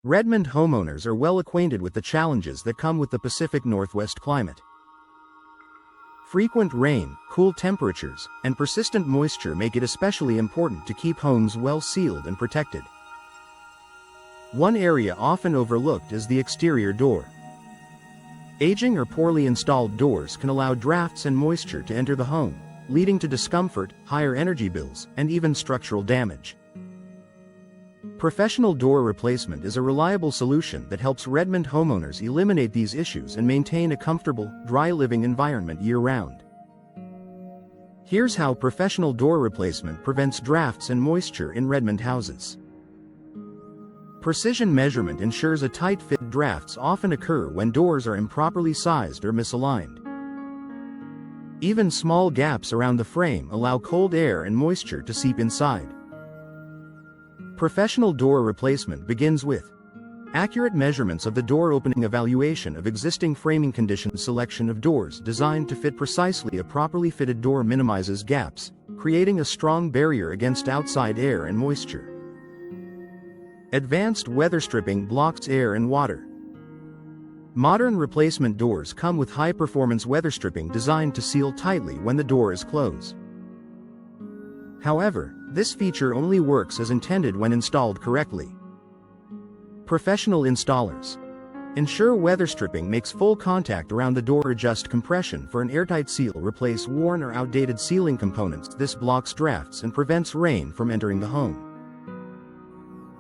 Redmond homeowners are well acquainted with the challenges that come with the Pacific Northwest climate. Frequent rain, cool temperatures, and persistent moisture make it especially important to keep homes well sealed and protected. One area often overlooked is the exterior door. Aging or poorly installed doors can allow drafts and moisture to enter the home, leading to discomfort, higher energy bills, and even structural damage. Professional door replacement is a reliable solution that helps Redmond homeowners eliminate these issues and maintain a comfortable, dry living environment year-round. Here's how professional door replacement prevents drafts and moisture in Redmond houses. Precision measurement ensures a tight fit. Drafts often occur when doors are improperly sized or misaligned. Even small gaps around the frame allow cold air and moisture to seep inside. Professional door replacement begins with accurate measurements of the door opening, evaluation of existing framing conditions, selection of doors designed to fit precisely. A properly fitted door minimizes gaps, creating a strong barrier against outside air and moisture. Advanced weather stripping blocks air and water. Modern replacement doors come with high-performance weather stripping designed to seal tightly when the door is closed. However, this feature only works as intended when installed correctly. Professional installers ensure weather stripping makes full contact around the door. Adjust compression for an airtight seal. Replace worn or outdated sealing components. This blocks drafts and prevents rain from entering the home.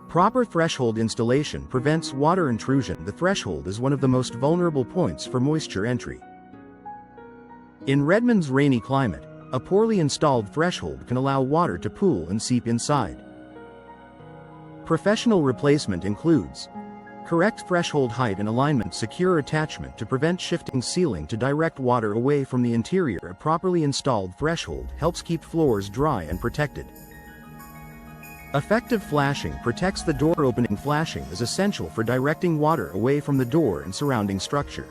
Proper threshold installation prevents water intrusion. The threshold is one of the most vulnerable points for moisture entry. In Redmond's rainy climate, a poorly installed threshold can allow water to pool and seep inside. Professional replacement includes correct threshold height and alignment, secure attachment to prevent shifting ceiling to direct water away from the interior. A properly installed threshold helps keep floors dry and protected. Effective flashing protects the door opening. Flashing is essential for directing water away from the door and surrounding structure.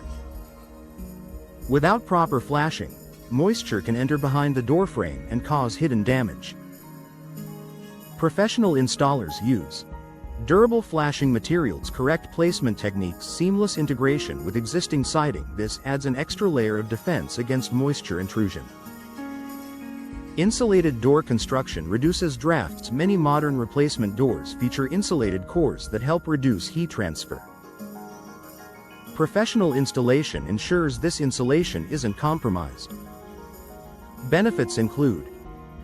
Without proper flashing, moisture can enter behind the door frame and cause hidden damage. Professional installers use durable flashing materials, correct placement techniques, seamless integration with existing siding. This adds an extra layer of defense against moisture intrusion. Insulated door construction reduces drafts. Many modern replacement doors feature insulated cores that help reduce heat transfer. Professional installation ensures this insulation isn't compromised. Benefits include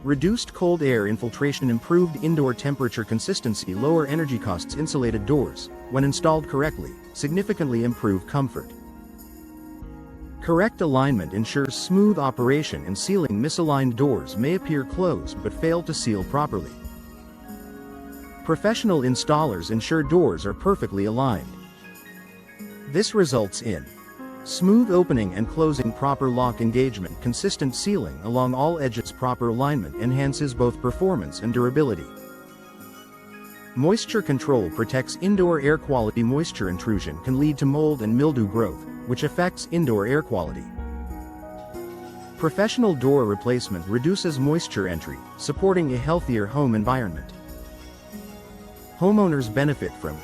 reduced cold air infiltration, improved indoor temperature consistency, lower energy costs. Insulated doors, when installed correctly, significantly improve comfort. Correct alignment ensures smooth operation in sealing. Misaligned doors may appear closed but fail to seal properly. Professional installers ensure doors are perfectly aligned. This results in smooth opening and closing, proper lock engagement, consistent sealing along all edges. Proper alignment enhances both performance and durability. Moisture control protects indoor air quality. Moisture intrusion can lead to mold and mildew growth, which affects indoor air quality. Professional door replacement reduces moisture entry, supporting a healthier home environment. Homeowners benefit from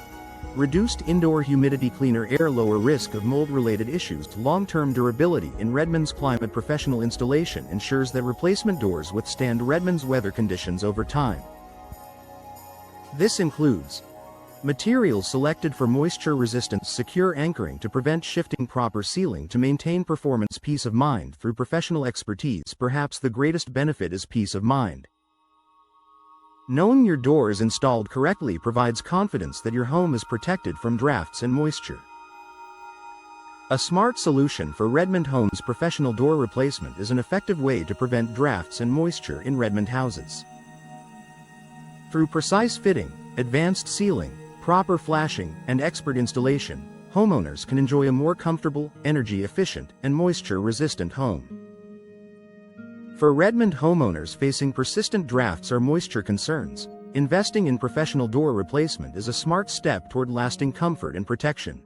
reduced indoor humidity, cleaner air, lower risk of mold-related issues. Long-term durability in Redmond's climate. Professional installation ensures that replacement doors withstand Redmond's weather conditions over time. This includes materials selected for moisture resistance, secure anchoring to prevent shifting, proper sealing to maintain performance, peace of mind through professional expertise. Perhaps the greatest benefit is peace of mind. Knowing your door is installed correctly provides confidence that your home is protected from drafts and moisture. A smart solution for Redmond homes. Professional door replacement is an effective way to prevent drafts and moisture in Redmond houses. Through precise fitting, advanced sealing, proper flashing, and expert installation, homeowners can enjoy a more comfortable, energy-efficient, and moisture-resistant home. For Redmond homeowners facing persistent drafts or moisture concerns, investing in professional door replacement is a smart step toward lasting comfort and protection.